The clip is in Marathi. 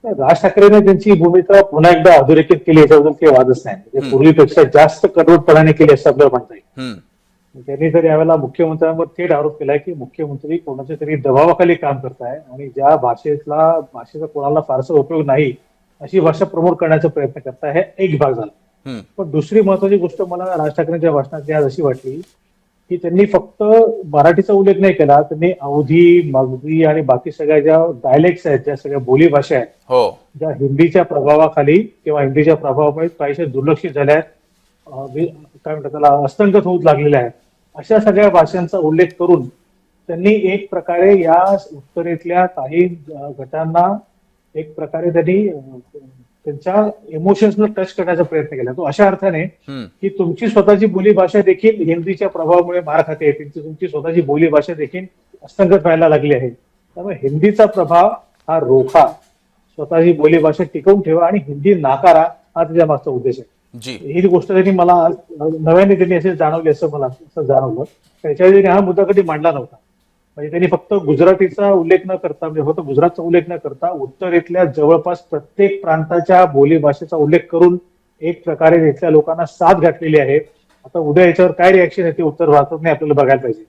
राज ठाकरेंनी त्यांची भूमिका पुन्हा एकदा अधोरेखित केली याच्याबद्दल काही वादच नाही. म्हणजे पूर्वीपेक्षा जास्त कडवटपणाने केली असं आपल्याला म्हणता येईल. त्यांनी तर यावेळेला मुख्यमंत्र्यांवर थेट आरोप केलाय की मुख्यमंत्री कोणाच्या तरी दबावाखाली काम करताय आणि ज्या भाषेचा कोणाला फारसा उपयोग नाही अशी भाषा प्रमोट करण्याचा प्रयत्न करताय. हे एक भाग झाला. पण दुसरी महत्वाची गोष्ट मला राज ठाकरेंच्या भाषणातली आज अशी वाटली की त्यांनी फक्त मराठीचा उल्लेख नाही केला, त्यांनी अवधी, मगधी आणि बाकी सगळ्या ज्या डायलेक्ट्स आहेत, ज्या सगळ्या बोलीभाषा आहेत, हो, ज्या हिंदीच्या प्रभावाखाली किंवा हिंदीच्या प्रभावामुळे काहीशा दुर्लक्षित झाल्या आहेत, काय म्हणतात त्याला, हस्तंगत होत लागलेल्या आहेत, अशा सगळ्या भाषांचा उल्लेख करून त्यांनी एक प्रकारे या उत्तरेतल्या काही गटांना एक प्रकारे त्यांनी त्यांच्या इमोशन्सला टच करण्याचा प्रयत्न केला. तो अशा अर्थाने की तुमची स्वतःची बोलीभाषा देखील हिंदीच्या प्रभावामुळे मार खाते, तुमची स्वतःची बोलीभाषा देखील हस्तंगत व्हायला लागली आहे. त्यामुळे हिंदीचा प्रभाव हा रोखा, स्वतःची बोलीभाषा टिकवून ठेवा आणि हिंदी नाकारा हा त्याच्या मागचा उद्देश आहे. ही गोष्ट त्यांनी मला आज नव्याने त्यांनी असे जाणवली असं मला असं जाणवलं. त्याच्यावेळी त्यांनी हा मुद्दा कधी मांडला नव्हता. म्हणजे त्यांनी फक्त गुजरातीचा उल्लेख न करता, म्हणजे फक्त गुजरातचा उल्लेख न करता उत्तरेतल्या जवळपास प्रत्येक प्रांताच्या बोलीभाषेचा उल्लेख करून एक प्रकारे इथल्या लोकांना साथ घातलेली आहे. आता उद्या याच्यावर काय रिॲक्शन येते उत्तर भारतात आपल्याला बघायला पाहिजे.